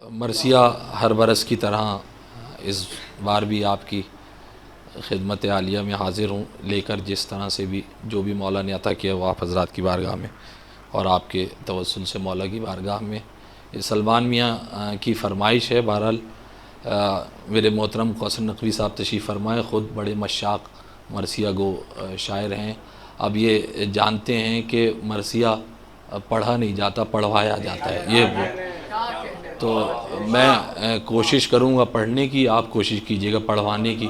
मरसिया हर बरस की तरह इस बार भी आपकी खिदमत आलिया में हाज़िर हूँ, लेकर जिस तरह से भी जो भी मौला ने अता किया वो आप हज़रात की बारगाह में और आपके तवस्सुल से मौला की बारगाह में। सलमान मियाँ की फ़रमाइश है। बहरहाल मेरे मोहतरम कौसर नकवी साहब तशरीफ़ फरमाए, ख़ुद बड़े मशाक मरसिया गो शायर हैं। अब ये जानते हैं कि मरसिया पढ़ा नहीं जाता, पढ़वाया जाता है। ये तो मैं कोशिश करूँगा पढ़ने की, आप कोशिश कीजिएगा पढ़वाने की।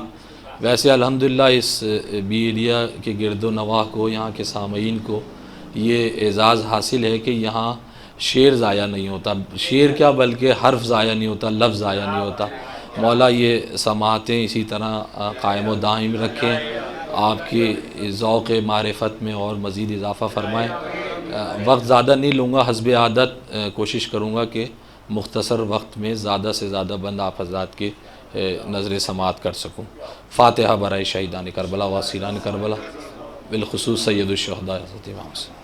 वैसे अल्हम्दुलिल्लाह इस बी एरिया के गिरदो नवाह को, यहाँ के सामीन को ये एज़ाज़ हासिल है कि यहाँ शेर ज़ाया नहीं होता। शेर क्या बल्कि हर्फ ज़ाया नहीं होता, लफ्ज़ ज़ाया नहीं होता। मौला ये समातें इसी तरह कायम व दाइम रखें, आपकी ज़ौक़ मारिफत में और मज़ीद इजाफ़ा फ़रमाएँ। वक्त ज़्यादा नहीं लूँगा, हस्बे आदत कोशिश करूँगा कि मुख्तसर वक्त में ज़्यादा से ज़्यादा बंद आप हज़रात के नज़र समात कर सकूँ। फ़ातिहा बराए शहीदान करबला व असीरान करबला बिलख़ुसूस सय्यदुश्शुहदा हज़रत इमाम हुसैन।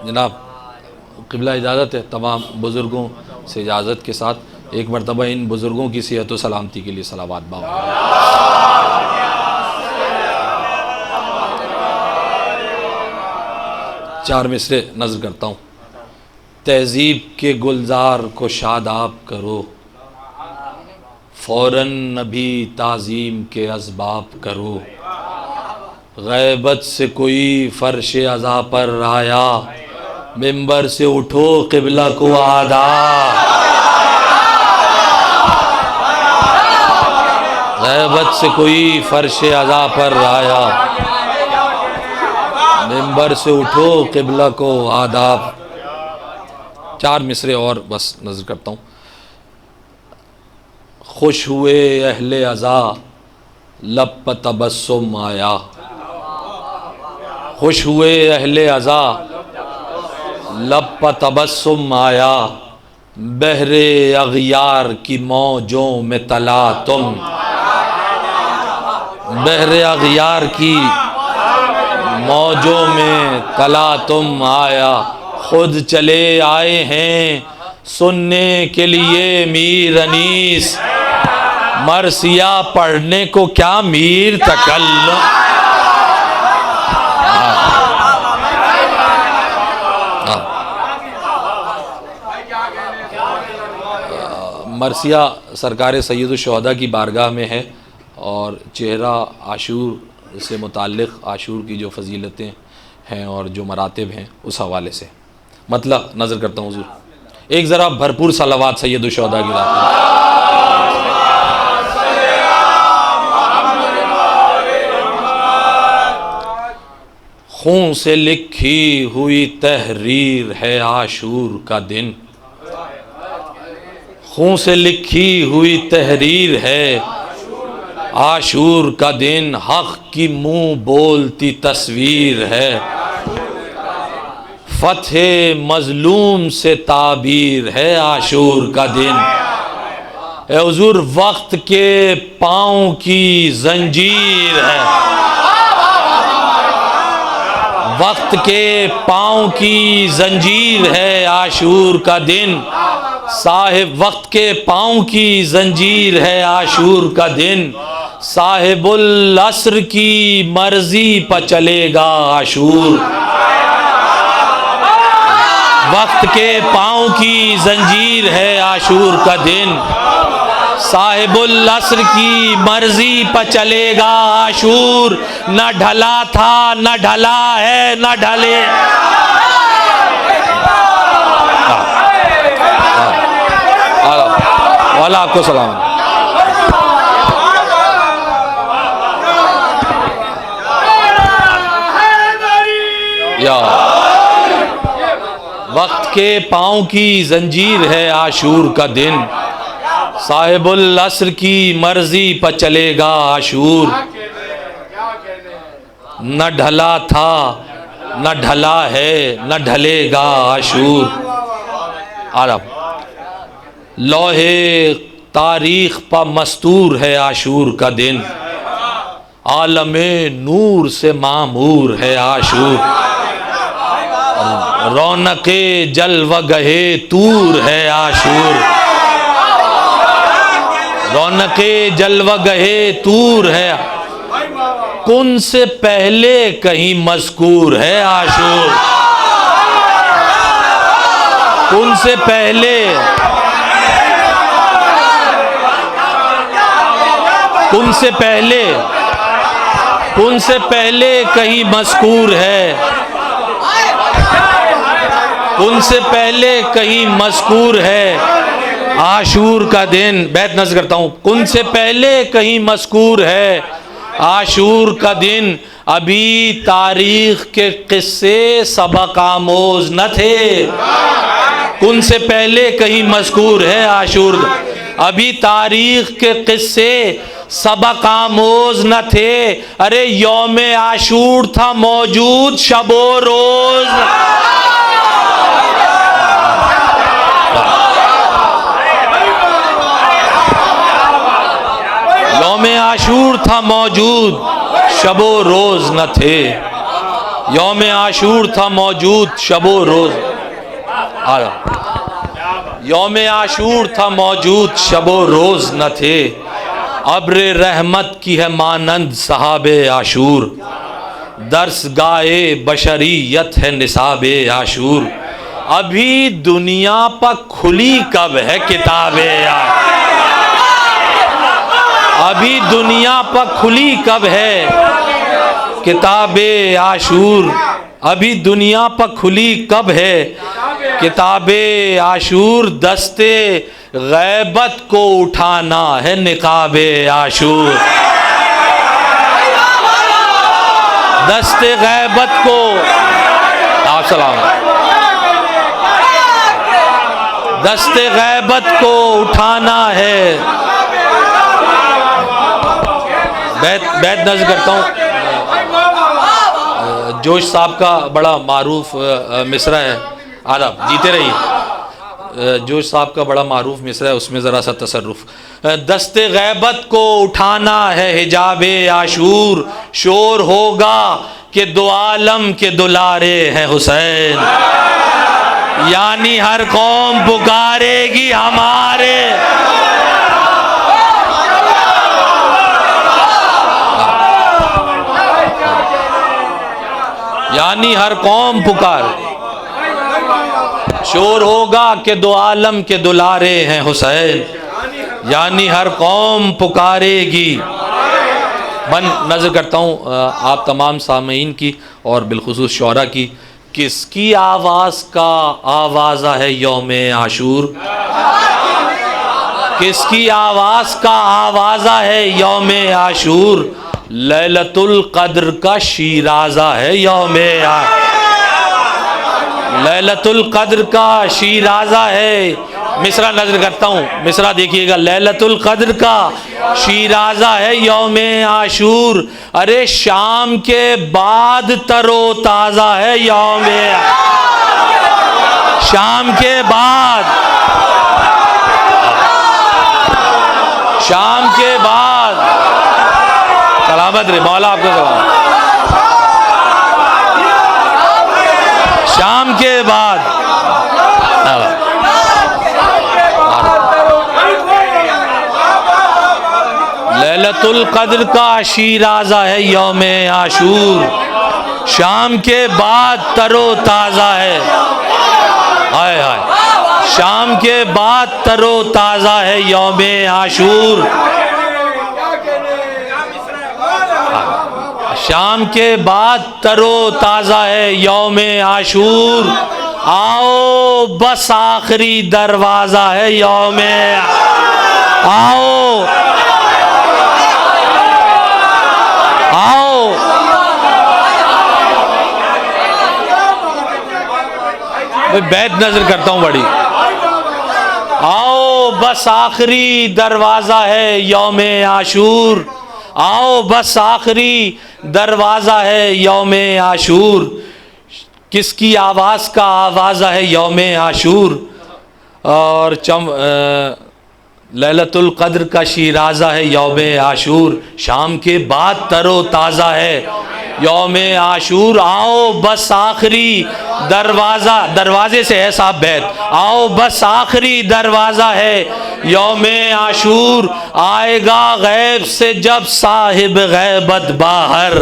जनाब क़िबला इजाज़त है, तमाम बुज़ुर्गों से इजाज़त के साथ एक मरतबा इन बुज़ुर्गों की सेहत व सलामती के लिए सलावत बाव। चार मिसरे नज़्म करता हूँ। तहज़ीब के गुलजार को शादाब करो, फ़ौरन नबी ताज़ीम के असबाब करो। ग़ैबत से कोई फ़र्श अज़ा पर आया, मिंबर से उठो क़िबला को आदा। ग़ैबत से कोई फ़र्श अज़ा पर आया, मिंबर से उठो क़िबला को आदाब। चार मिसरे और बस नज़र करता हूँ। खुश हुए अहले अज़ा लब पर तबस्सुम आया, खुश हुए अहले अज़ा लब पर तबस्सुम आया। बहरे अग़यार की मौजों में तला तुम, बहरे अग़यार की मौजों में तला तुम आया। खुद चले आए हैं सुनने के लिए मीर अनीस, मरसिया पढ़ने को क्या मीर तकल्लुम। मरसिया सरकार सय्यदुश्शुहदा की बारगाह में है और चेहरा आशूर से मुताल्लिक़ आशूर की जो फ़जीलतें हैं और जो मरातिब हैं उस हवाले से मतलब नज़र करता हूँ। हुज़ूर एक ज़रा भरपूर सलावात सय्यदुश्शुहदा की रात में। खून से लिखी हुई तहरीर है आशूर का दिन, खून से लिखी हुई तहरीर है आशूर का दिन। हक़ की मुँह बोलती तस्वीर है, फ़त्हे मज़लूम से ताबीर है आशूर का दिन। ए हुज़ूर वक्त के पाँव की जंजीर है, वक्त के पाँव की जंजीर है आशूर का दिन। साहिब वक्त के पाँव की जंजीर है आशूर का दिन। साहिबुल असर की मर्जी पर चलेगा आशूर, वक्त के पाँव की जंजीर है आशूर का दिन। साहिबुल असर की मर्जी पर चलेगा आशूर। न ढला था न ढला है न ढले। वाला आपको सलाम। या वक्त के पाँव की जंजीर है आशूर का दिन, साहिबुल असर की मर्जी पर चलेगा आशूर। न ढला था न ढला है न ढलेगा आशूर। आरब लोहे तारीख पर मस्तूर है आशूर का दिन, आलमे नूर से मामूर है आशूर। रौनके जलवा गहे तूर है आशूर, रौनके जलवा गहे तूर है। कुन से पहले कहीं मज़कूर है आशूर, कुन से पहले, कुन से पहले, कुन से पहले कहीं मज़कूर है, कुन से पहले कहीं मज़कूर है आशूर का दिन। बैत नज़र करता हूँ। कुन से पहले कहीं मज़कूर है आशूर का दिन, अभी तारीख के किस्से सबक आमोज न थे। कुन से पहले कहीं मज़कूर है आशूर, अभी तारीख के किस्से सबक आमोज न थे। अरे यौम आशूर था मौजूद शबो रोज, यौम आशूर था मौजूद शबो रोज न थे, यौम आशूर था मौजूद शबो रोज। यौम आशूर था मौजूद शबो रोज न थे, अब्र रहमत की है मानंद सहाबे आशूर, दर्स गाए बशरियत है निसाबे आशूर। अभी दुनिया पर खुली कब है किताबे, अभी दुनिया पर खुली कब है किताबे आशूर, अभी दुनिया पर खुली कब है किताबे आशूर। दस्ते गैबत को उठाना है निकाबे आशूर, दस्ते गैबत को, आप सलाम, दस्ते गैबत को उठाना है। बैत नज़र करता हूँ। जोश साहब का बड़ा मारूफ मिसरा है, आदाब, जीते रहिए। जोश साहब का बड़ा मारूफ मिसरा है, उसमें ज़रा सा तसर्रुफ। दस्ते गैबत को उठाना है हिजाबे आशूर, शोर होगा कि दो आलम के दुलारे हैं हुसैन, यानी हर कौम पुकारेगी हमारे, यानी हर कौम पुकार, शोर होगा कि दो आलम के दुलारे हैं हुसैन, यानी हर कौम पुकारेगी। मन नज़र करता हूँ आप तमाम सामीन की और बिलखुसूस शौरा की, किसकी आवाज़ का आवाज़ा है यौम आशूर, किसकी आवाज़ का आवाज़ा है यौम आशूर। लैलतुल कद्र का शीराजा है यौम आशूर, लैलतुल कद्र का शीराजा है। मिसरा नजर करता हूँ, मिसरा देखिएगा। लैलतुल कद्र का शीराजा है यौम आशूर, अरे शाम के बाद तरो ताज़ा है यौम, शाम के बाद, शाम के बाद, सलामत रे मौला आपको सलाम। शाम के बाद लैलतुल कद्र का शीराजा है यौम आशूर, शाम के बाद तरो ताज़ा है, हाय हाय, शाम के बाद तरो ताज़ा है यौम आशूर, शाम के बाद तरो ताज़ा है यौम आशूर। आओ बस आखिरी दरवाज़ा है यौम, आओ आओ बैत नजर करता हूँ बड़ी। आओ बस आखिरी दरवाज़ा है यौमे आशूर, आओ बस आखिरी दरवाज़ा है यौमे आशूर, किसकी आवाज़ का आवाज़ा है यौमे आशूर। और लैलतुल कद्र का शीराज़ा है यौमे आशूर, शाम के बाद तरो ताज़ा है यौमे आशूर। आओ बस आखिरी दरवाज़ा, दरवाजे से है साहब बैत, आओ बस आखिरी दरवाज़ा है यौमे आशूर। आएगा गैब से जब साहिब गैबत बाहर,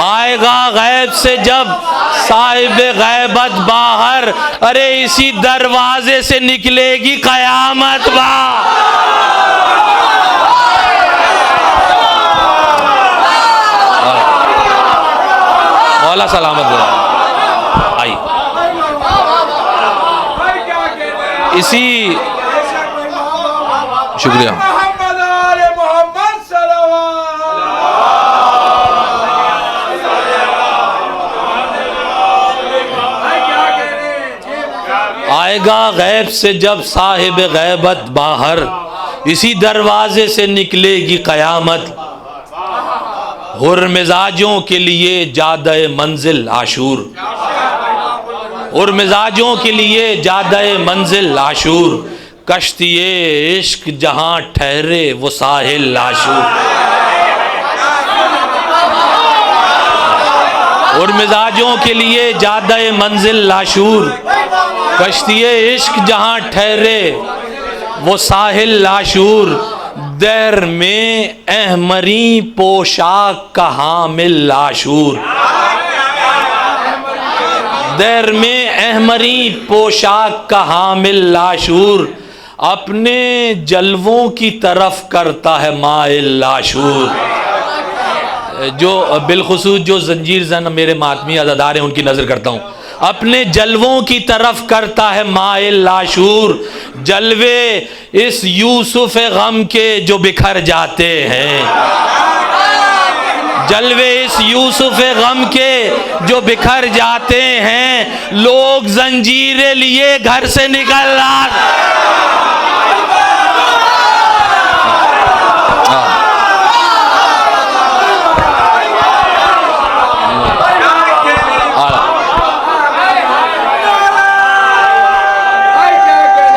आएगा गैब से जब साहिब गैबत बाहर, अरे इसी दरवाजे से निकलेगी कयामत मौला सलामत आई। इसी शुक्रिया। आएगा गैब से जब साहिब गैबत बाहर, इसी दरवाजे से निकलेगी कयामत। हुर मिजाजों के लिए जादा मंजिल आशूर, हुर मिजाजों के लिए जादा मंजिल आशूर, कश्तिए इश्क जहां ठहरे वो साहिल आशूर। हुर मिजाजों के लिए जादा मंजिल आशूर, कश्तिए इश्क जहां ठहरे वो साहिल आशूर। दर में अहमरी पोशाक का हामिल आशूर, दर में अहमरी पोशाक का हामिल आशूर, अपने जलवों की तरफ करता है माइल आशूर। जो बिलखुसूस जो जंजीर जन मेरे मातमी अज़ादार हैं उनकी नजर करता हूँ, अपने जलवों की तरफ करता है माइल आशूर। जलवे इस यूसुफ गम के जो बिखर जाते हैं, जलवे इस यूसुफ गम के जो बिखर जाते हैं, लोग जंजीरें लिए घर से निकल रहा।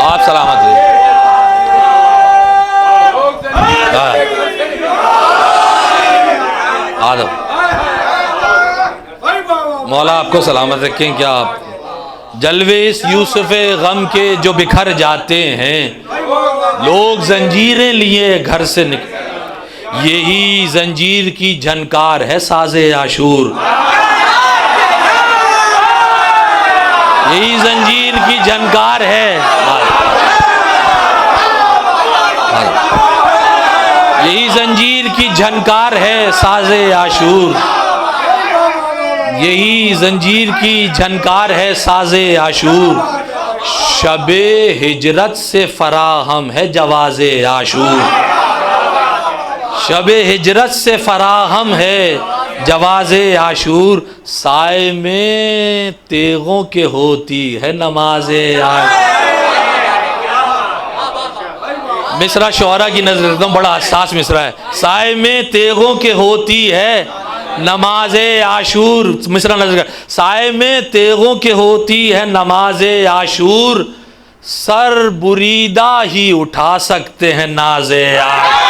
आप सलामत रहिए। आदम मौला आपको सलामत रखें। क्या आप जलवे इस यूसुफ गम के जो बिखर जाते हैं, लोग जंजीरें लिए घर से निकल, यही जंजीर की झनकार है साज़े आशूर, यही जंजीर की झनकार है, यही जंजीर की झनकार है साज़े आशूर, यही जंजीर की झनकार है साज़े आशूर। शबे हिजरत से फराहम है जवाज़े आशूर, शबे हिजरत से फराहम है जवाज़े आशूर। साए में तेगों के होती है नमाज़े आशूर। मिसरा शौरा की नजर एकदम बड़ा हसास मिसरा है। साए में तेगों के होती है नमाज़े आशूर, मिसरा नजर कर। साए में तेगों के होती है नमाज़े आशूर, सर बुरीदा ही उठा सकते हैं नाज़े आशूर।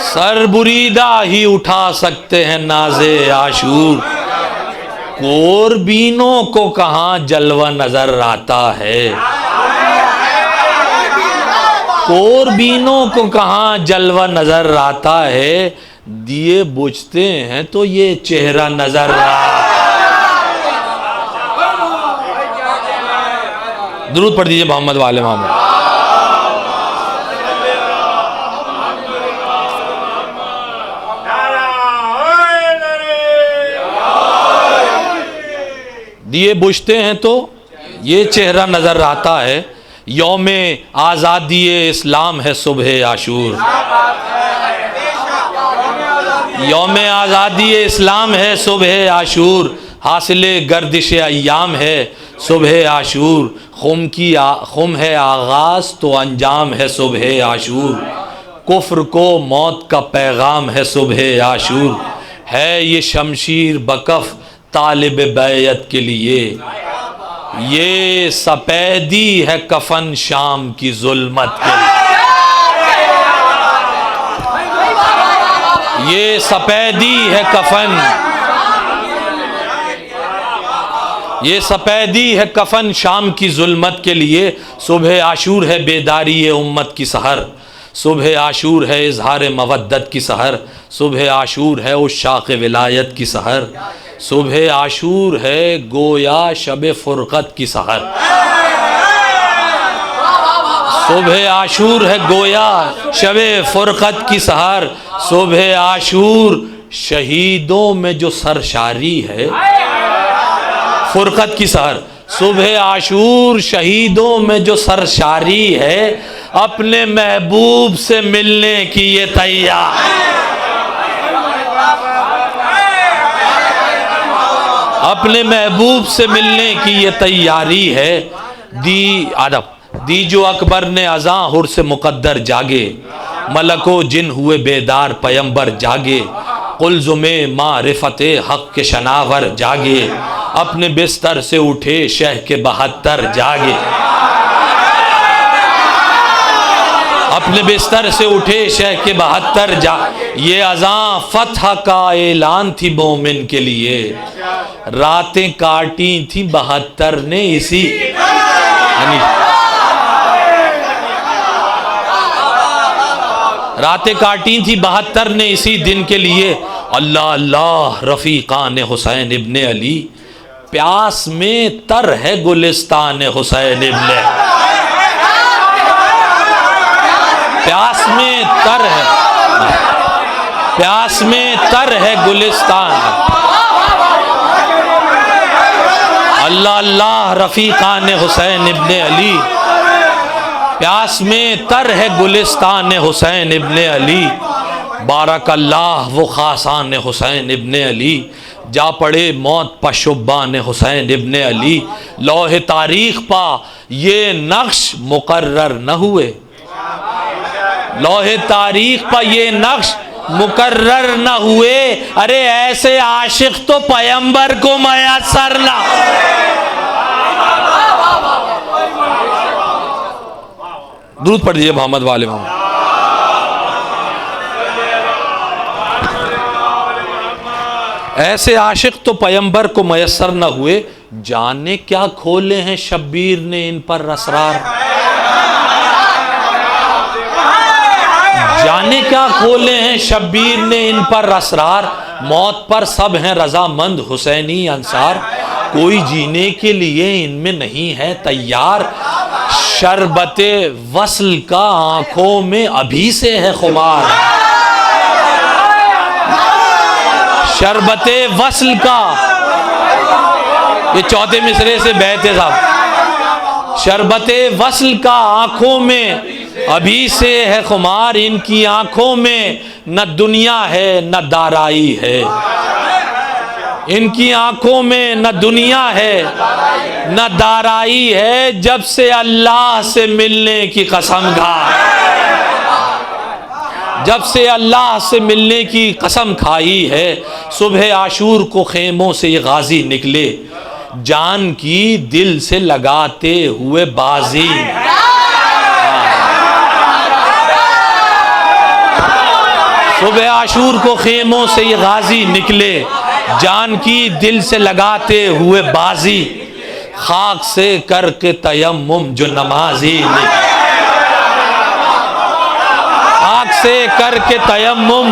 सर बुरीदा ही उठा सकते हैं नाज़े आशूर। कोरबीनों को कहाँ जलवा नजर आता है, कोरबीनों को कहाँ जलवा नजर आता है, दिए बुझते हैं तो ये चेहरा नजर आता। दुरूद पढ़ दीजिए मोहम्मद वाले मोहम्मद। दिए बुझते हैं तो ये चेहरा नजर आता है, यौमे आज़ादी इस्लाम है सुबह आशूर। यौमे आज़ादी इस्लाम है सुबह आशूर, हासिले गर्दिश अय्याम है सुबह आशूर। खुम है आगाज़ तो अंजाम है सुबह आशूर, कुफ्र को मौत का पैगाम है सुबह आशूर। है ये शमशीर बकफ तालिब बैयत के लिए, ये सफेदी है कफन शाम की जुल्मत के लिए। ये सफेदी है कफन, ये सफेदी है कफन शाम की जुल्मत के लिए। सुबह आशूर है बेदारी उम्मत की सहर, सुबह आशूर है इजहार मवद्दत की सहर, सुबह आशूर है उस शाक़ विलायत की सहर, सुबह आशूर है गोया शब फुरकत की सहर। सुबह आशूर है गोया शब फुरकत की सहर, सुबह आशूर शहीदों में जो सरशारी है फुरकत की सहर। सुबह आशूर शहीदों में जो सरशारी है, अपने महबूब से मिलने की ये तैयार। अपने महबूब से मिलने की ये तैयारी है। दी जो अकबर ने अज़ां हुर से मुकद्दर जागे, मलको जिन हुए बेदार पयंबर जागे। कुलजुमे मारिफते हक के शनावर जागे, अपने बिस्तर से उठे शह के 72 जागे। अपने बिस्तर से उठे शह के 72 जा। ये अज़ां फतह का ऐलान थी मोमिन के लिए, रातें काटी थी 72 ने इसी रातें काटी थी 72 ने इसी दिन के लिए। अल्लाह अल्लाह रफ़ीक़ान हुसैन इब्ने अली, प्यास में तर है गुलिस्तान हुसैन इब्ने, प्यास में तर है, प्यास में तर है गुलिस्तान। अल्लाह अल्लाह रफ़ीक़ान हुसैन इब्ने अली, प्यास में तर है गुलिस्तान हुसैन इब्ने अली। बारकल्लाह वो खासान हुसैन इब्ने अली, जा पड़े मौत पशुबान हुसैन इब्ने अली। लौह तारीख पा ये नक्श मुकर्रर न हुए, लौह तारीख पा ये नक्श मुकर्रर न हुए। अरे ऐसे आशिक तो पैगंबर को मयस्सर ना। दुरूद पढ़ दीजिए मोहम्मद वाले मोहम्मद। ऐसे आशिक तो पैगंबर को मयस्सर न हुए, जाने क्या खोले हैं शब्बीर ने इन पर असरार। जाने क्या खोले हैं शब्बीर ने इन पर असरार। मौत पर सब हैं रजामंद हुसैनी अंसार, कोई जीने के लिए इनमें नहीं है तैयार। शरबते वस्ल का आंखों में अभी से है खुमार, शरबते वस्ल का, ये चौथे मिसरे से बहते साहब। शरबते वस्ल का आंखों में अभी से है खुमार, इनकी आंखों में न दुनिया है न दाराई है, इनकी आंखों में न दुनिया है न दाराई है। जब से अल्लाह से मिलने की कसम खा, जब से अल्लाह से मिलने की कसम खाई है। सुबह आशूर को खेमों से ये गाजी निकले, जान की दिल से लगाते हुए बाजी। सुबह आशूर को खेमों से ये गाजी निकले, जान की दिल से लगाते हुए बाजी। खाक से करके तयम्मुम जो नमाजी से करके तयम्मुम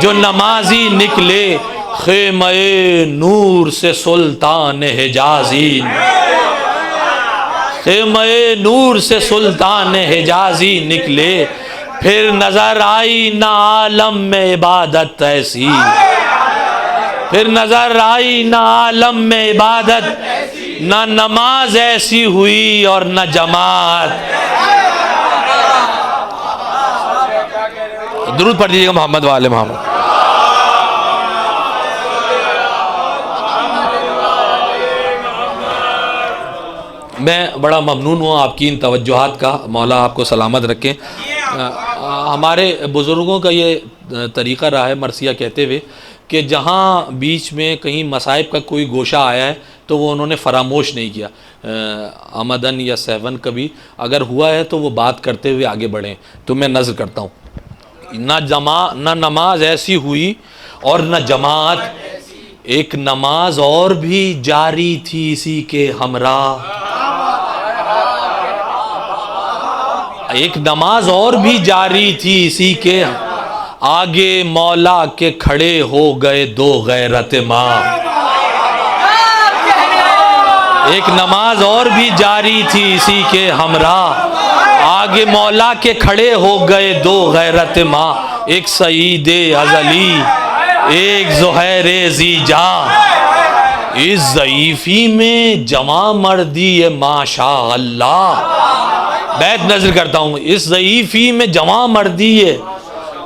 जो नमाजी निकले, खेमे नूर से सुल्तान हिजाजी, खेमे नूर से सुल्तान हिजाजी निकले, फिर नजर आई ना आलम में इबादत ऐसी, फिर नजर आई ना आलम में इबादत, ना नमाज ऐसी हुई और न जमात। दुरूद पढ़ दीजिएगा मोहम्मद वाले मोहम्मद। मैं बड़ा ममनून हूँ आपकी इन तवज्जुहात का, मौला आपको सलामत रखें। हमारे बुज़ुर्गों का ये तरीक़ा रहा है मरसिया कहते हुए कि जहाँ बीच में कहीं मसाइब का कोई गोशा आया है तो वो उन्होंने फरामोश नहीं किया, आमदन या सहवन कभी अगर हुआ है तो वो बात करते हुए आगे बढ़ें। तो मैं नज़र करता हूँ, ना नमाज ऐसी हुई और न जमात, एक नमाज और भी जारी थी इसी के हमरा, एक नमाज और भी जारी थी इसी के आगे, मौला के खड़े हो गए दो गैरत माँ। एक नमाज और भी जारी थी इसी के हमरा, आगे मौला के खड़े हो गए दो गैरत माँ। एक सईद अजली एक ज़ुहैर ज़ीजा, इस ज़ईफ़ी में जमा मर्दी माशा अल्लाह। बैत नजर करता हूँ, इस ज़ईफ़ी में जमा मर्दी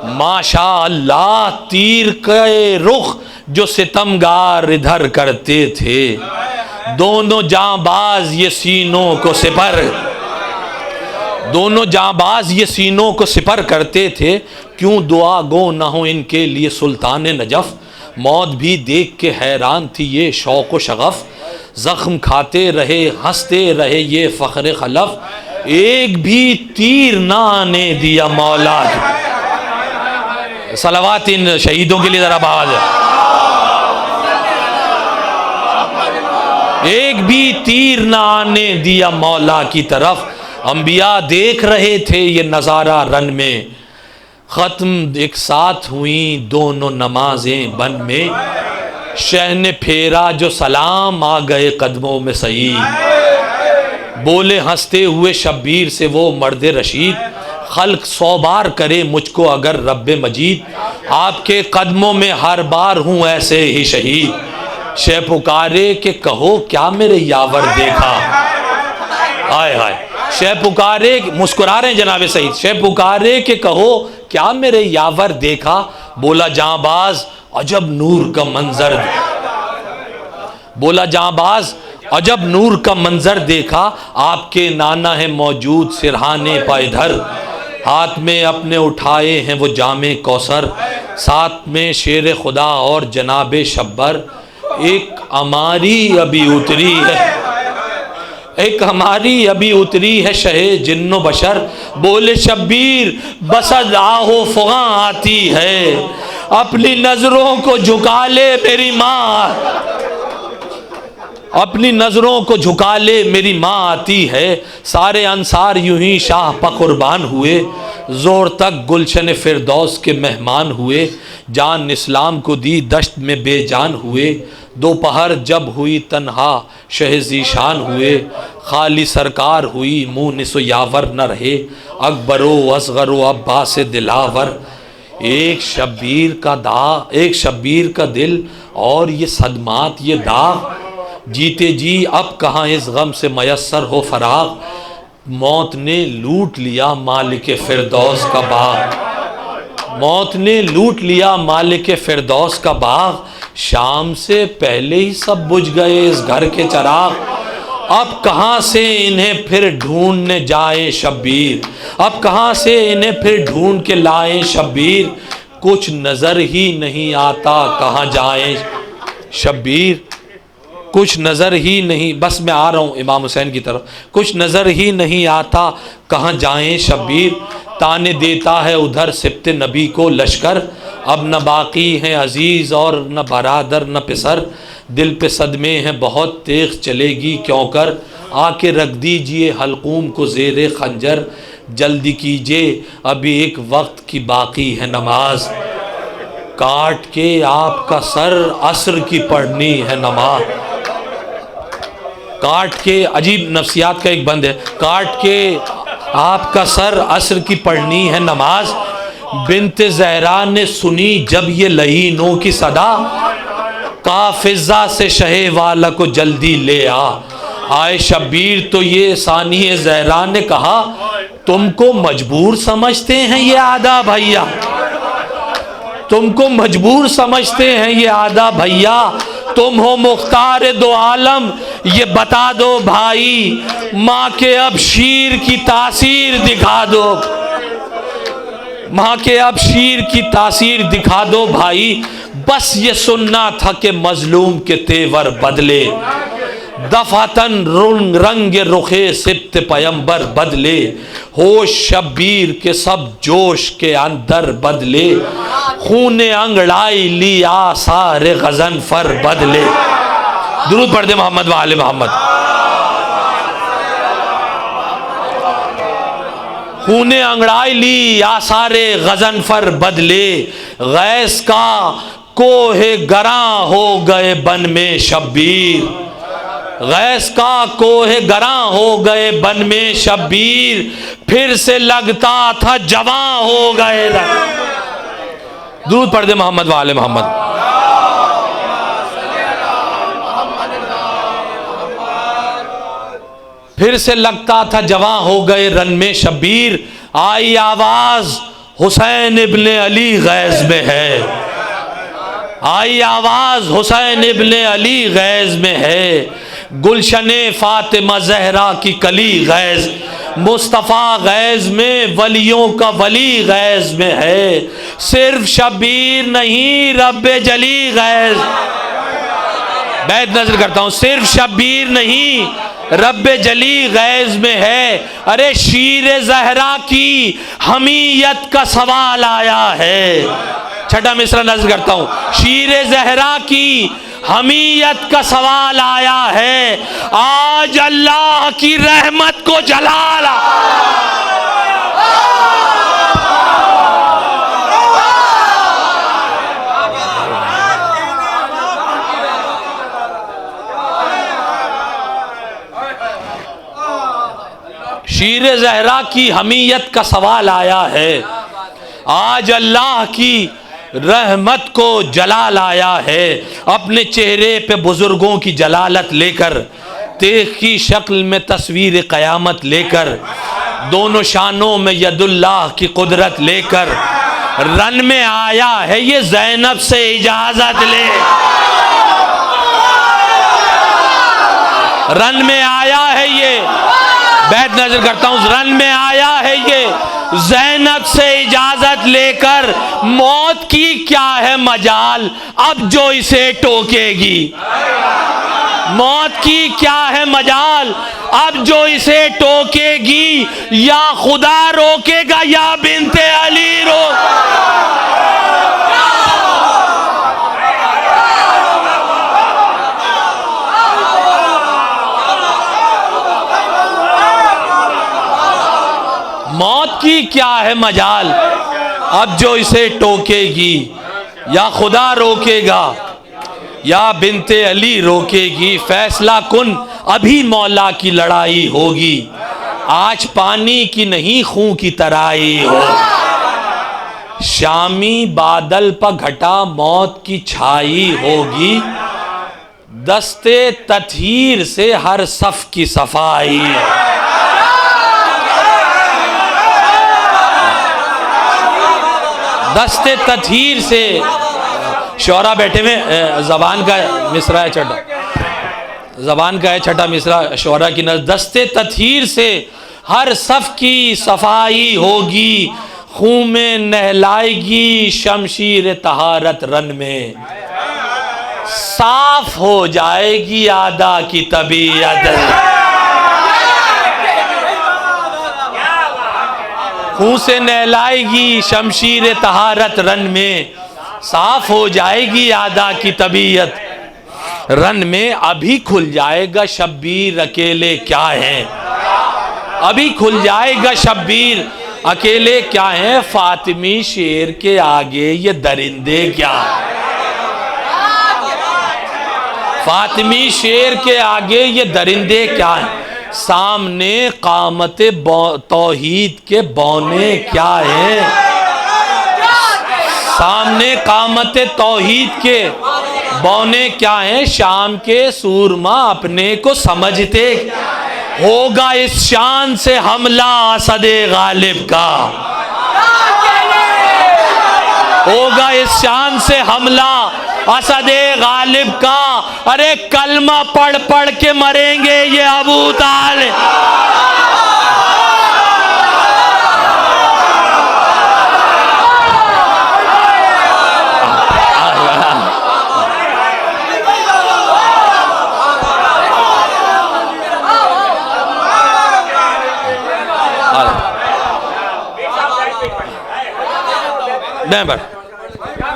माशा अल्लाह, तीर के रुख जो सितमगार इधर करते थे, दोनों जांबाज ये सीनों को सिपर, दोनों जांबाज ये सीनों को सिपर करते थे। क्यों दुआ गो न हो इनके लिए सुल्तान नजफ, मौत भी देख के हैरान थी ये शौक़ व शगफ, ज़ख्म खाते रहे हंसते रहे ये फ़ख्र खलफ, एक भी तीर ना आने दिया मौला। सलावात इन शहीदों के लिए ज़रा आवाज़ है। एक भी तीर ना आने दिया मौला की तरफ, अंबिया देख रहे थे ये नज़ारा रन में, ख़त्म एक साथ हुई दोनों नमाजें बन में, शह ने फेरा जो सलाम आ गए कदमों में सही, बोले हंसते हुए शब्बीर से वो मर्द रशीद, खल्क 100 बार करे मुझको अगर रब्बे मजीद, आपके कदमों में हर बार हूँ ऐसे ही शहीद, शे पुकारे के कहो क्या मेरे यावर देखा, आय हाय शे पुकारे, मुस्कुरा रहे हैं जनाबे सईद, शे पुकारे के कहो क्या मेरे यावर देखा, बोला जांबाज अजब नूर का मंजर, बोला जांबाज अजब नूर का मंजर देखा, आपके नाना है मौजूद सिरहाने पाइधर, हाथ में अपने उठाए हैं वो जामे कौसर, साथ में शेर खुदा और जनाबे शब्बर, एक हमारी अभी उतरी है, एक हमारी अभी उतरी है शहे जिन्नो बशर, बोले शब्बीर बसद आहो फुगा आती है, अपनी नजरों को झुका ले मेरी माँ, अपनी नज़रों को झुका ले मेरी माँ आती है, सारे अंसार यूं ही शाह पर कुर्बान हुए, ज़ोर तक गुलशन फिरदौस के मेहमान हुए, जान इस्लाम को दी दश्त में बेजान हुए, दोपहर जब हुई तन्हा शहज़ीशान हुए, खाली सरकार हुई मुँह निसो यावर न रहे, अकबरो असगरो अब्बास दिलावर, एक शब्बीर का दिल और ये सदमात ये दाग, जीते जी अब कहाँ इस गम से मयस्सर हो फराग, मौत ने लूट लिया मालिक फिरदौस का बाग, मौत ने लूट लिया मालिक फिरदौस का बाग, शाम से पहले ही सब बुझ गए इस घर के चिराग, अब कहाँ से इन्हें फिर ढूंढने जाए शब्बीर, अब कहाँ से इन्हें फिर ढूंढ के लाए शब्बीर, कुछ नज़र ही नहीं आता कहाँ जाए शब्बीर, कुछ नज़र ही नहीं, बस मैं आ रहा हूँ इमाम हुसैन की तरफ, कुछ नज़र ही नहीं आता कहाँ जाएं शब्बीर, ताने देता है उधर सिब्ते नबी को लश्कर, अब न बाकी हैं अजीज़ और न बरादर न पिसर, दिल पे सदमे हैं बहुत तेज चलेगी क्यों कर, आके रख दीजिए हलकूम को ज़ेरे खंजर, जल्दी कीजिए अभी एक वक्त की बाकी है नमाज, काट के आपका सर असर की पढ़नी है नमाज। काट के, अजीब नफ्सियात का एक बंद है, काट के आपका सर असर की पढ़नी है नमाज। बिन्ते ज़हरा ने सुनी जब ये लहीनों की सदा, का फिजा से शहे वाला को जल्दी ले आ। आए शब्बीर तो ये सानिए ज़हरा ने कहा, तुमको मजबूर समझते हैं ये आधा भैया, तुमको मजबूर समझते हैं ये आधा भैया, तुम हो मुख्तार दो आलम ये बता दो भाई, माँ के अब शीर की तासीर दिखा दो, माँ के अब शीर की तासीर दिखा दो भाई। बस ये सुनना था कि मजलूम के तेवर बदले, दफातन रंग रुखे सिब्त पयंबर बदले, हो शब्बीर के सब जोश के अंदर बदले, खूने अंगड़ाई ली आसार गज़नफर बदले। दुरूद पढ़ दे मोहम्मद वाले मोहम्मद। खूने अंगड़ाई ली आसारे गज़नफर बदले, गैस का कोहे गरा हो गए बन में शब्बीर, गैस का कोहे गरा हो गए बन में शब्बीर, फिर से लगता था जवां हो गए। दूध पढ़ दे मोहम्मद वाले मोहम्मद। फिर से लगता था जवां हो गए रन में शब्बीर, आई आवाज हुसैन इब्ने अली गैज में है, आई आवाज हुसैन इब्ने अली गैज में है, गुलशने फातिमा ज़हरा की कली गैज, मुस्तफ़ा गैज में वलियों का वली गैज में है, सिर्फ शब्बीर नहीं रब्बे जली गैज। बैद नजर करता हूँ, सिर्फ शब्बीर नहीं रब्बे जली गैज में है। अरे शीर ज़हरा की हमीयत का सवाल आया है, छठा मिसरा नजर करता हूँ, शीर ज़हरा की हमीयत का सवाल आया है, आज अल्लाह की रहमत को जलाला। शीर ज़हरा की हमीयत का सवाल आया है, आज अल्लाह की रहमत को जलाल आया है, अपने चेहरे पे बुजुर्गों की जलालत लेकर, तेख की शक्ल में तस्वीर क़यामत लेकर, दोनों शानों में यदुल्लाह की कुदरत लेकर, रन में आया है ये ज़ैनब से इजाज़त ले, रन में आया है ये, बैठ नजर करता हूँ, रन में आया है ये ज़ैनब से इजाजत लेकर, मौत की क्या है मजाल अब जो इसे टोकेगी, मौत की क्या है मजाल अब जो इसे टोकेगी, या खुदा रोकेगा या बिन्ते अली मौत की क्या है मजाल अब जो इसे टोकेगी, या खुदा रोकेगा या बिन्ते अली रोकेगी, फैसला कुन अभी मौला की लड़ाई होगी, आज पानी की नहीं खून की तराई हो, शामी बादल पर घटा मौत की छाई होगी, दस्ते तत्हीर से हर सफ की सफाई, दस्ते तत्हीर से, शौरा बैठे में ज़बान का मिसरा है छठा, ज़बान का है छठा मिसरा शौरा की नज़र, दस्ते तत्हीर से हर सफ की सफाई होगी, खून में नहलाएगी शमशीर तहारत रन में, साफ हो जाएगी आदा की तबीयत, खून से नहलाएगी शमशीर तहारत रन में, साफ हो जाएगी आदा की तबीयत रन में, अभी खुल जाएगा शब्बीर अकेले क्या है, अभी खुल जाएगा शब्बीर। अकेले क्या हैं फातिमी शेर के आगे ये दरिंदे क्या। फातिमी शेर के आगे ये दरिंदे क्या हैं। सामने कामत तौहीद के बौने क्या हैं। सामने कामत तौहीद के बौने क्या हैं। शाम के सूरमा अपने को समझते। होगा इस शान से हमला असदे गालिब का। होगा इस शान से हमला असदे गालिब का। अरे कलमा पढ़ पढ़ के मरेंगे ये अबू तालिब।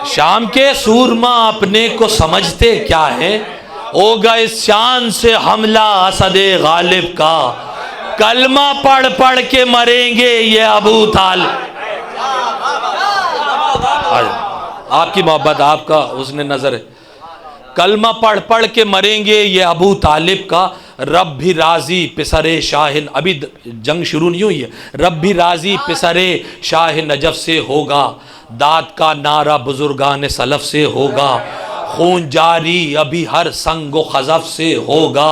शाम के सूरमा अपने को समझते क्या है। होगा इस शान से हमला असदे गालिब का। कलमा पढ़ पढ़ के मरेंगे ये अबू तालिब। आपकी मोहब्बत आपका उसने नजर है। कलमा पढ़ पढ़ के मरेंगे ये अबू तालिब का। रब भी राजी पिसरे शाहिन। अभी जंग शुरू नहीं हुई है। रब भी राजी पिसरे शाह नजफ से होगा। दाद का नारा बुजुर्गान सलफ से होगा। खून जारी अभी हर संगो खजफ से होगा।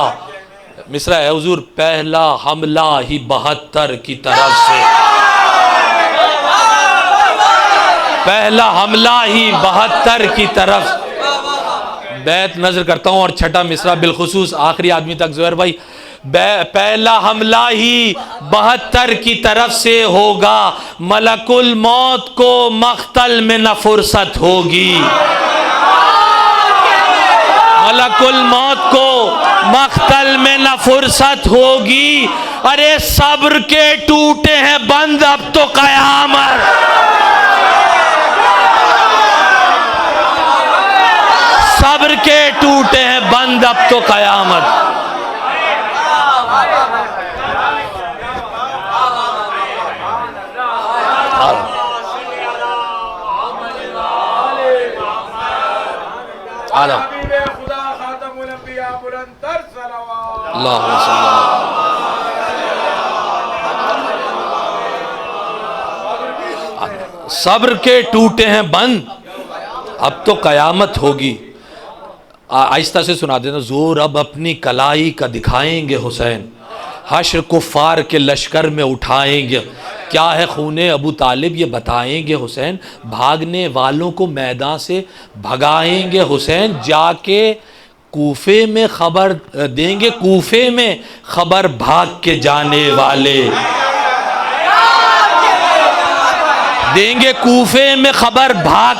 मिसरा है हुजूर, पहला हमला ही 72 की तरफ से। पहला हमला ही 72 की तरफ। बैत नजर करता हूं और छठा मिसरा बिलखुसूस आखिरी आदमी तक ज़ुहैर भाई। पहला हमला ही 72 की तरफ से होगा। मलकुल मौत को मख्तल में न फुर्सत होगी। मलकुल मौत को मख्तल में न फुर्सत होगी। अरे सब्र के टूटे हैं बंद अब तो कयामत। सब्र के टूटे हैं बंद अब तो कयामत। सब्र के टूटे हैं बंद अब तो कयामत होगी। आहिस्ता से सुना देना। जोर अब अपनी कलाई का दिखाएंगे हुसैन। हश्र कुफार के लश्कर में उठाएंगे। क्या है खूने अबू तालिब ये बताएंगे हुसैन। भागने वालों को मैदान से भगाएंगे हुसैन। जाके कूफे में खबर देंगे। कूफे में खबर भाग के जाने वाले देंगे। कूफे में खबर भाग।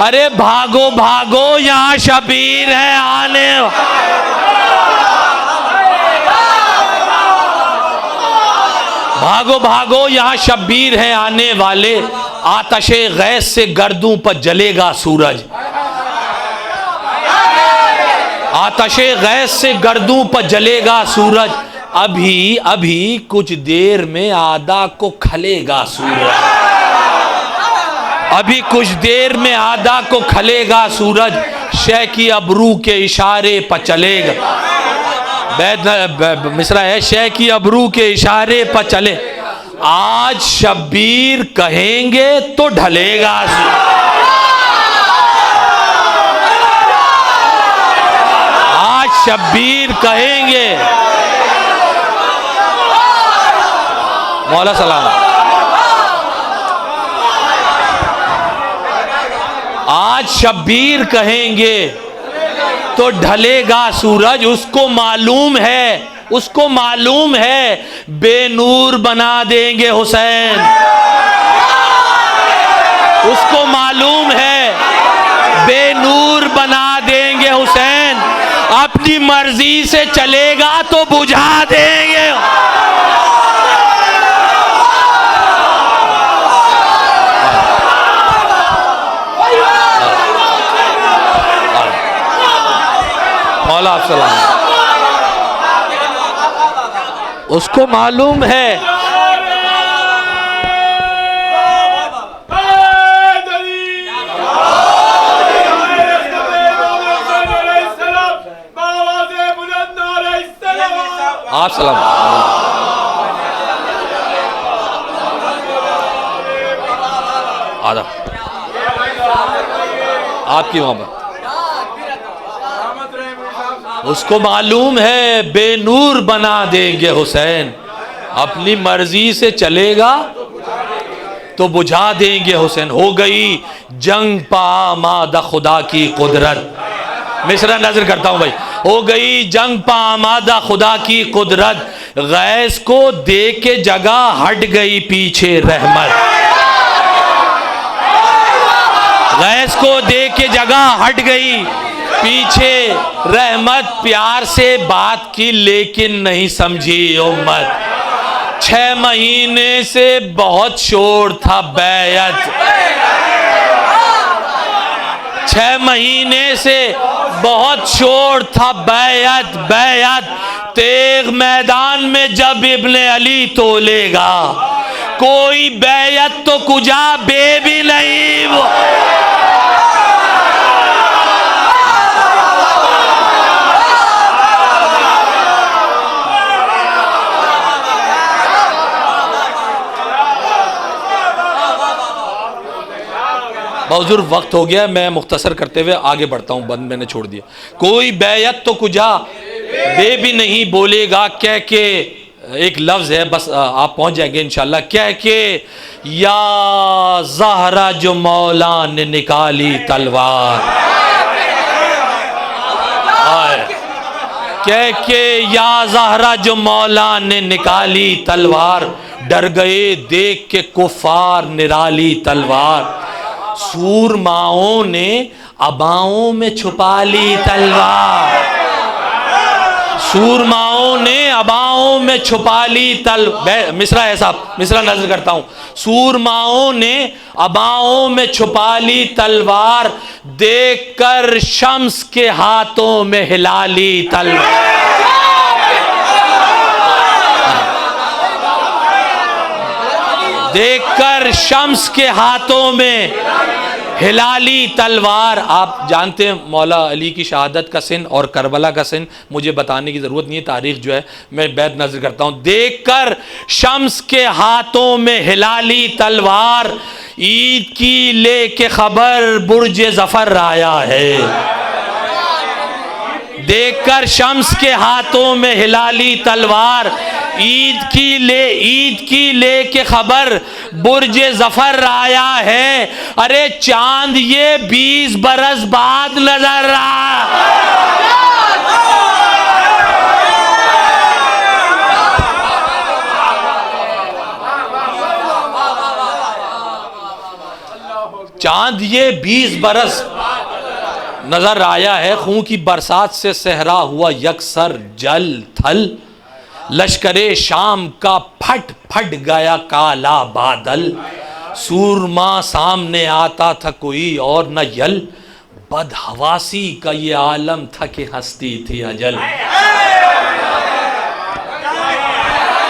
अरे भागो भागो यहाँ शबीर है आने। भागो भागो यहाँ शब्बीर हैं आने वाले। आतशे गैस से गर्दों पर जलेगा सूरज। आतशे गैस से गर्दों पर जलेगा सूरज। अभी अभी कुछ देर में आदा को खलेगा सूरज। अभी कुछ देर में आदा को खलेगा सूरज। शह की अबरू के इशारे पर चलेगा। मिसरा है शह की अबरू के इशारे पर चले। आज शब्बीर कहेंगे तो ढलेगा। आज शब्बीर कहेंगे। मौला सलाम। आज शब्बीर कहेंगे तो ढलेगा सूरज। उसको मालूम है, उसको मालूम है बेनूर बना देंगे हुसैन। उसको मालूम है बेनूर बना देंगे हुसैन। अपनी मर्जी से चलेगा तो बुझा देंगे। मौला आप सलाम। उसको मालूम है आप सलाम आदा आपकी मोहब्बत। उसको मालूम है बेनूर बना देंगे हुसैन, अपनी मर्जी से चलेगा तो बुझा देंगे हुसैन। हो गई जंग पा आमादा खुदा की कुदरत, मिसरा नजर करता हूं भाई। हो गई जंग पा आमादा खुदा की कुदरत, गैस को दे के जगह हट गई पीछे रहमत। गैस को दे के जगह हट गई पीछे रहमत। प्यार से बात की लेकिन नहीं समझी उम्मत। 6 महीने से बहुत शोर था बैयत, 6 महीने से बहुत शोर था बैयत बैयत। तेग मैदान में जब इब्ने अली तोलेगा, कोई बैयत तो कुजा बे भी नहीं। वो बहुत वक्त हो गया, मैं मुख्तसर करते हुए आगे बढ़ता हूँ, बंद मैंने छोड़ दिया। कोई बैयत तो कुजा बे भी नहीं बोलेगा, कह के एक लफ्ज़ है, बस आप पहुँच जाएंगे इंशाल्लाह। कह के या ज़हरा जो मौला ने निकाली तलवार, कह के या ज़हरा जो मौला ने निकाली तलवार, डर गए देख के कुफार निराली तलवार। सूरमाओं ने अबाओं में छुपा ली तलवार, सूरमाओं ने अबाओं में छुपा ली मिसरा है साहब, मिसरा नजर करता हूं। सूरमाओं ने अबाओं में छुपा ली तलवार, देखकर शम्स के हाथों में हिला ली तलवार। देखकर शम्स के हाथों में हिलाली तलवार। आप जानते हैं मौला अली की शहादत का सिन और करबला का सिन, मुझे बताने की ज़रूरत नहीं है, तारीख जो है मैं बैद नजर करता हूँ। देखकर शम्स के हाथों में हिलाली तलवार, ईद की लेके खबर बुर्ज जफर आया है। देखकर शम्स के हाथों में हिलाली तलवार, ईद की ले के खबर बुर्ज जफर आया है। अरे चांद ये 20 बरस बाद नजर आ। चांद ये 20 बरस नजर आया है। खून की बरसात से सहरा हुआ यकसर जल थल, लश्करे शाम का फट फट गया काला बादल। सूरमा सामने आता था कोई और न यल, बदहवासी का ये आलम था कि हस्ती थी अजल।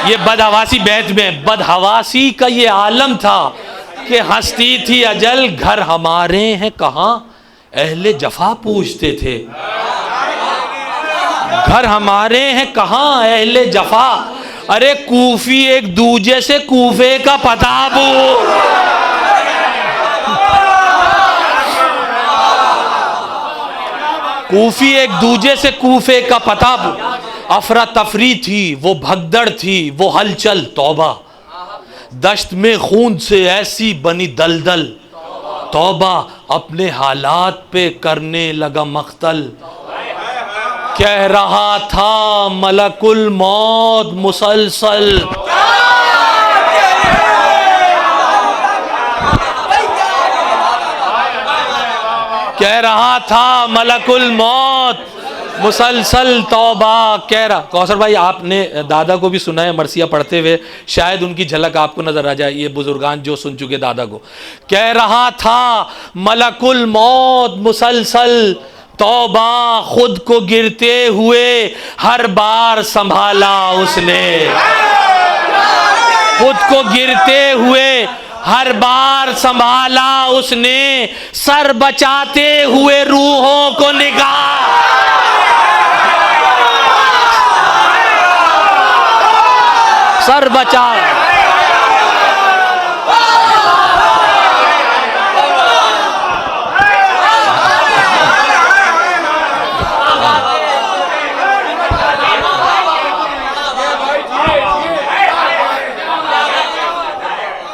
ये बदहवासी बैत में, बदहवासी का ये आलम था कि हस्ती थी अजल। घर हमारे हैं कहाँ अहले जफा पूछते थे, घर हमारे हैं कहाँ अहले जफा। अरे कूफी एक दूजे से कूफे का पता कूफी एक दूजे से कूफे का पता। अफरा तफरी थी वो भगदड़ थी वो हलचल, तौबा दश्त में खून से ऐसी बनी दलदल। तौबा अपने हालात पे करने लगा मख्तल। कह रहा था मलकुल मौत मुसलसल, कह रहा था मलकुल मौत मुसलसल। तौबा कह रहा। कौसर भाई आपने दादा को भी सुना है मरसिया पढ़ते हुए, शायद उनकी झलक आपको नजर आ जाए, ये बुजुर्गान जो सुन चुके दादा को। कह रहा था मलकुल मौत मुसलसल, तौबा खुद को गिरते हुए हर बार संभाला उसने, खुद को गिरते हुए हर बार संभाला उसने, सर बचाते हुए रूहों को निकाला, सर बचा।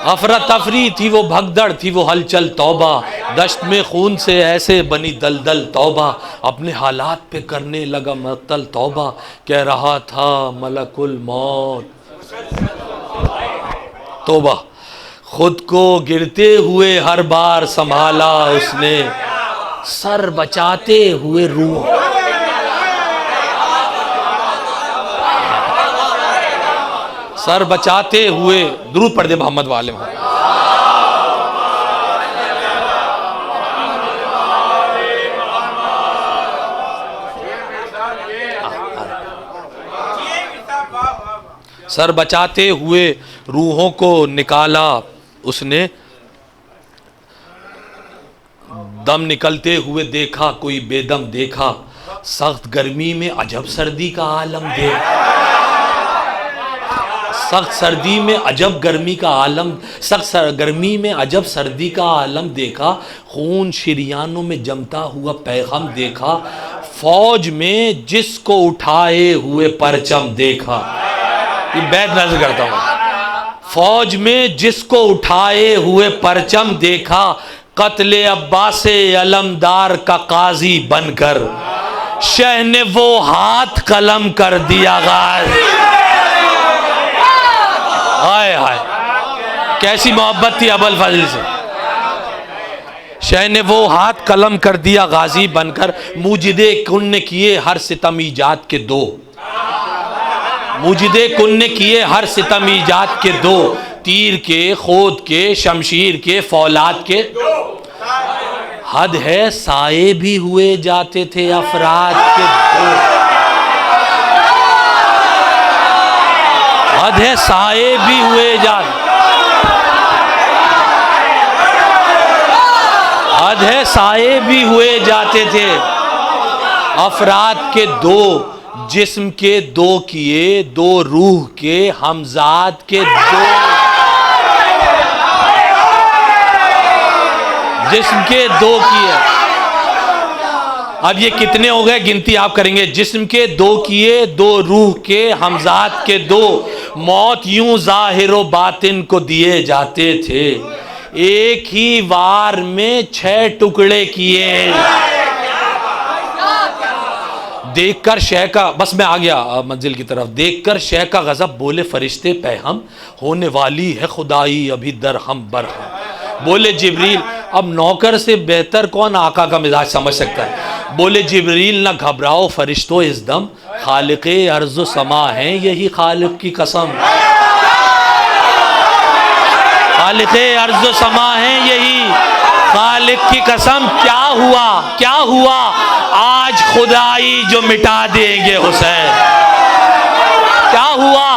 अफरा तफरी थी वो, भगदड़ थी वो हलचल, तौबा दश्त में खून से ऐसे बनी दलदल, तौबा अपने हालात पे करने लगा मक्तल, तौबा कह रहा था मलकुल मौत, तौबा खुद को गिरते हुए हर बार संभाला उसने, सर बचाते हुए रूह, सर बचाते हुए। दुरूद पढ़ दे मोहम्मद वाले में। सर बचाते हुए रूहों को निकाला उसने, दम निकलते हुए देखा कोई बेदम देखा, सख्त गर्मी में अजब सर्दी का आलम देखा, सख्त सर्दी में अजब गर्मी का आलम, सख्त गर्मी में अजब सर्दी का आलम देखा, खून शिरियानों में जमता हुआ पैगम देखा, फौज में जिसको उठाए हुए परचम देखा। ये बैत नजर करता हूँ। फौज में जिसको उठाए हुए परचम देखा, कत्ले अब्बासे अलमदार का काजी बनकर शह ने वो हाथ कलम कर दिया गाजी। हाय हाय, कैसी मोहब्बत थी अबुल फजल से। शह ने वो हाथ कलम कर दिया गाजी बनकर, मुजिदे कुन ने किए हर सितम ईजाद के दो, मुजिदे कुन ने किए हर सितम ईजाद के दो, तीर के खोद के शमशीर के फौलाद के, हद है साए भी हुए जाते थे अफराद के दो, हद है साए भी हुए जाते, हद है साए भी हुए जाते थे अफराद के दो, जिस्म के दो किए दो रूह के हमजाद के दो, जिस्म के दो किए। अब ये कितने हो गए, गिनती आप करेंगे। जिस्म के दो किए दो रूह के हमजाद के दो, मौत यूं जाहिर व बातिन को दिए जाते थे, एक ही वार में 6 टुकड़े किए। देखकर शह का, बस मैं आ गया मंजिल की तरफ, देखकर शह का गजब बोले फरिश्ते पैहम, होने वाली है खुदाई अभी दरहम बरहम। बोले जिब्रील, अब नौकर से बेहतर कौन आका का मिजाज समझ सकता है। बोले जिब्रील ना घबराओ फरिश्तों इस दम, खालिक़े अर्ज़ समा है यही खालिक की कसम, खालिक़े अर्ज़ समा है यही खालिक की कसम। क्या हुआ, क्या हुआ, आज खुदाई जो मिटा देंगे हुसैन, क्या हुआ,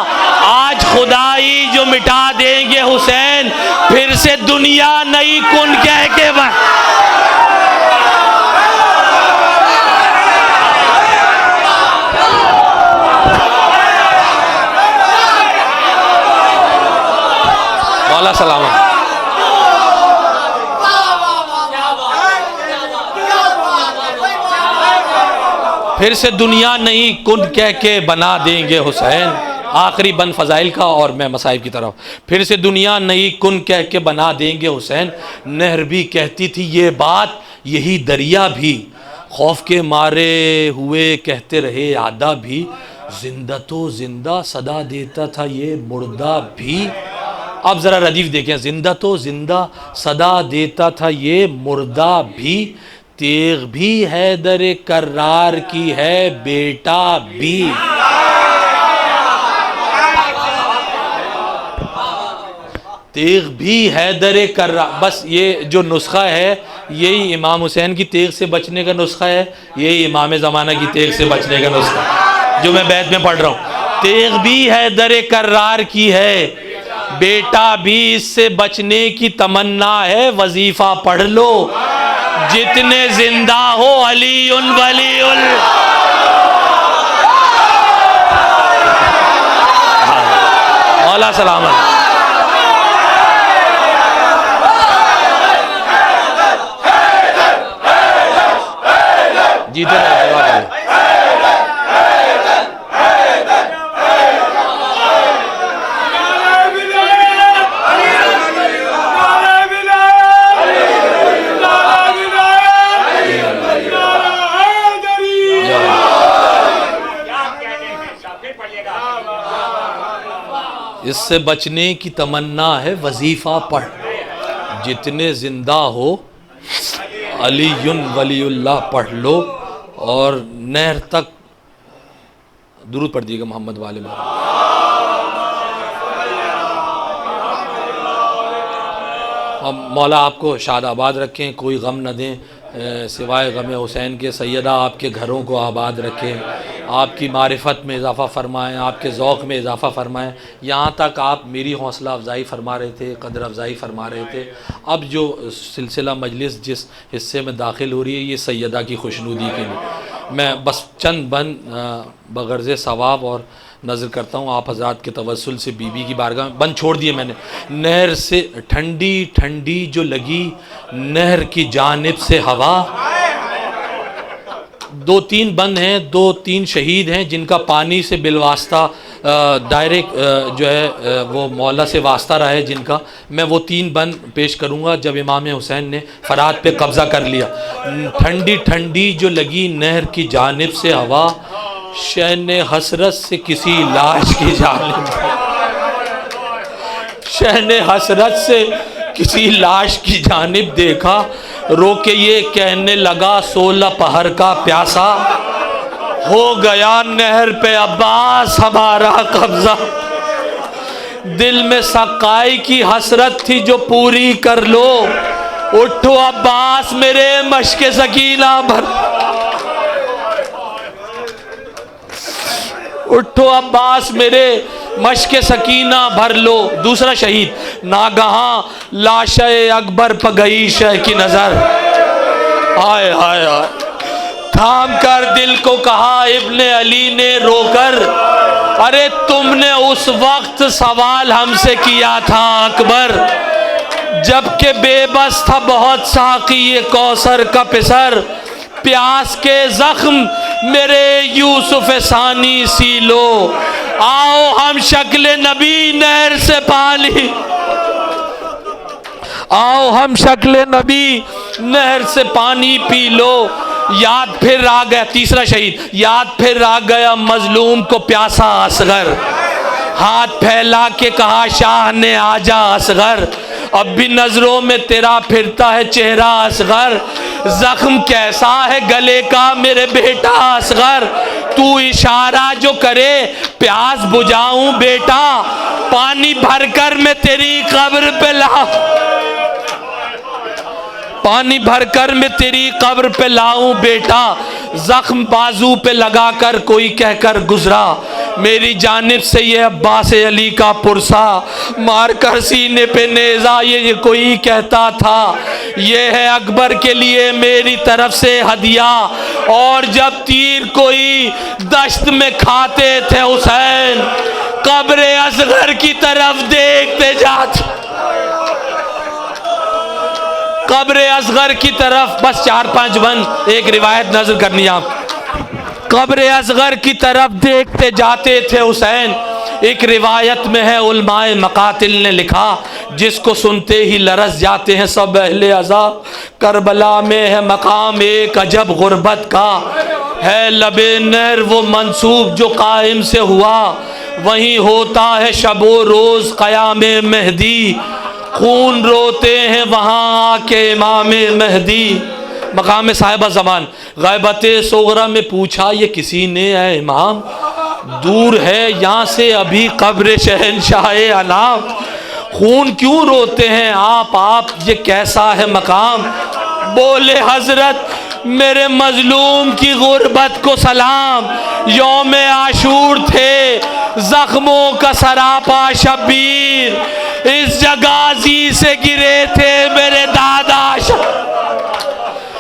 आज खुदाई जो मिटा देंगे हुसैन, फिर से दुनिया नई कुन कह के मौला सलामत। फिर से दुनिया नहीं कुन कह के बना देंगे हुसैन। आखिरी बन फजाइल का और मैं मसाइब की तरफ। फिर से दुनिया नहीं कुन कह के बना देंगे हुसैन, नहर भी कहती थी ये बात यही दरिया भी, खौफ के मारे हुए कहते रहे आदा भी, जिंदा तो जिंदा सदा देता था ये मुर्दा भी। अब ज़रा रदीफ देखें, जिंदा तो जिंदा सदा देता था ये मुर्दा भी, तेग भी हैदर कर्रार की है बेटा भी। तेग भी हैदर कर्रार, बस ये जो नुस्खा है यही इमाम हुसैन की तेग से बचने का नुस्खा है, यही इमाम ज़माना की तेग से बचने का नुस्खा जो मैं बैत में पढ़ रहा हूँ। तेग भी हैदर कर्रार की है, बेटा भी इससे बचने की तमन्ना है, वजीफा पढ़ लो जितने जिंदा हो अली उन वली उल। मौला सलामत। जीते रहे। इससे बचने की तमन्ना है, वजीफा पढ़ जितने जिंदा हो अलीयुन वलीउल्लाह पढ़ लो, और नहर तक दुरूद पढ़ दिएगा मोहम्मद वाले में। हम मौला आपको शाद आबाद रखें, कोई गम न दें सिवाय गम हुसैन के। सैयदा आपके घरों को आबाद रखें, आपकी मारिफत में इजाफ़ा फरमाएँ, आपके ज़ौक़ में इजाफ़ा फरमाएँ। यहाँ तक आप मेरी हौसला अफजाई फरमा रहे थे, कदर अफजाई फरमा रहे थे। अब जो सिलसिला मजलिस जिस हिस्से में दाखिल हो रही है, ये सैयदा की खुशनुदी के लिए मैं बस चंद बंद बगर्ज़ सवाब और नज़र करता हूँ आप हज़रात के तवस्सुल से बीबी की बारगाह में। बंद छोड़ दिए मैंने। नहर से ठंडी ठंडी जो लगी नहर की जानिब से हवा, 2-3 बंद हैं, 2-3 शहीद हैं जिनका पानी से बिलवास्ता डायरेक्ट जो है वो मौला से वास्ता रहा है जिनका। मैं वो 3 बंद पेश करूँगा जब इमाम हुसैन ने फरात पे कब्ज़ा कर लिया। ठंडी ठंडी जो लगी नहर की जानिब से हवा, शहन हसरत से किसी लाश की जानिब, शहन हसरत से किसी लाश की जानिब देखा, रोके ये कहने लगा 16 पहर का प्यासा, हो गया नहर पे अब्बास हमारा कब्जा, दिल में सकाई की हसरत थी जो पूरी कर लो, उठो अब्बास मेरे मश्क सकीना भर, उठो अब्बास मेरे मश्क सकीना भर लो। दूसरा शहीद, नागहां लाशे अकबर पर गई शह की नजर, हाय हाय हाय, थाम कर दिल को कहा इब्ने अली ने रोकर, अरे तुमने उस वक्त सवाल हमसे किया था अकबर, जबकि बेबस था बहुत साकी ये कौसर का पिसर, प्यास के जख्म मेरे यूसुफ सानी सी लो, आओ हम शक्ल नबी नहर से पानी, आओ हम शक्ल नबी नहर से पानी पी लो, याद फिर आ गया। तीसरा शहीद, याद फिर आ गया मजलूम को प्यासा असगर, हाथ फैला के कहा शाह ने आजा असगर, अब भी नजरों में तेरा फिरता है चेहरा असगर, जख्म कैसा है गले का मेरे बेटा असगर, तू इशारा जो करे प्यास बुझाऊं बेटा, पानी भरकर मैं तेरी कब्र पे ला, पानी भरकर मैं तेरी कब्र पे लाऊं बेटा, जख्म बाजू पे लगाकर कोई कहकर गुजरा, मेरी जानिब से ये अब्बास अली का पुरसा, मार कर सीने पे नेजा ये कोई कहता था, ये है अकबर के लिए मेरी तरफ से हदिया, और जब तीर कोई दश्त में खाते थे हुसैन, कब्र असगर की तरफ देखते जाते, कब्र असगर की तरफ, बस 4-5 बंद एक रिवायत नजर करनी आप, कब्र असगर की तरफ देखते जाते थे हुसैन। एक रिवायत में है उलमाए मकातिल ने लिखा, जिसको सुनते ही लरस जाते हैं सब अहले अज़ा, करबला में है मकाम एक अजब गुर्बत का, है लबे नहर वो मंसूब जो कायम से हुआ, वहीं होता है शबो रोज क़यामे मेहदी, खून रोते हैं वहाँ आके इमामे मेहदी। मकाम साहिबा ज़मान ग़ैबत सोगरा में पूछा ये किसी ने है इमाम, दूर है यहाँ से अभी कब्र शहनशाह अनाम, खून क्यों रोते हैं आप ये कैसा है मकाम। बोले हजरत मेरे मजलूम की गुर्बत को सलाम, यौम आशूर थे जख्मों का सरापा शब्बीर, इस जगाजी से गिरे थे मेरे दादा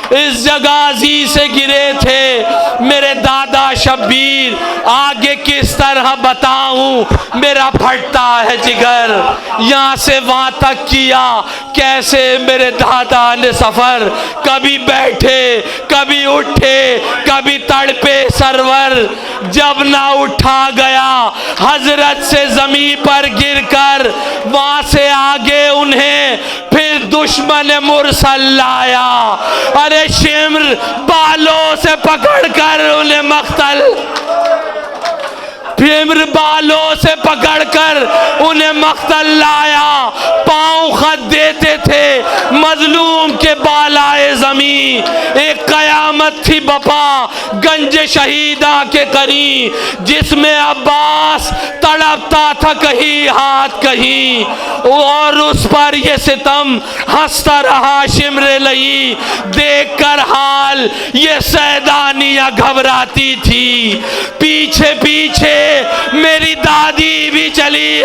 इस जगाजी से गिरे थे मेरे दादा शब्बीर। आगे किस तरह बताऊं मेरा फटता है जिगर, यहाँ से वहाँ तक किया कैसे मेरे दादा ने सफ़र। कभी बैठे कभी उठे कभी तड़पे सरवर, जब ना उठा गया हजरत से ज़मीं पर गिरकर, वहाँ से आगे उन्हें फिर दुश्मन मुरसल लाया। अरे शिम्र बालों से पकड़कर उन्हें मख्तल, शिम्र बालों से पकड़कर उन्हें मख्तल लाया। पाँव खत देते थे मजलूम के बालाए ज़मीं, एक कयामत थी बपा गंज शहीदा के करीं, जिसमें अब्बास तड़पता था कहीं हाथ कहीं, और उस पर ये सितम हंसता रहा शिम्र लई। देख कर हाल ये सैदानियाँ घबराती थी, पीछे पीछे मेरी दादी भी चली,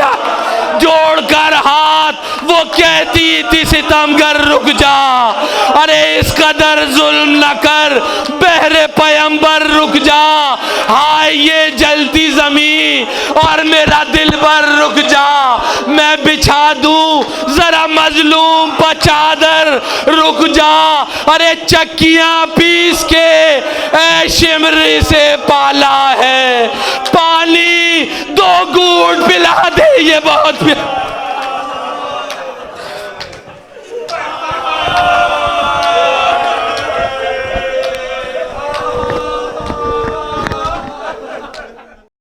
जोड़कर हाथ वो कहती थी सितमगर रुक जा। अरे इस कदर जुल्म न कर बहरे पैगंबर रुक जा, हाय ये जलती जमीन और मेरा दिलबर रुक जा। मैं बिछा दूं जरा मजलूम पर चादर रुक जा। अरे चक्कियां पीस के ऐ शिमरी से पाला है, पानी दो घूंट पिला दे ये बहुत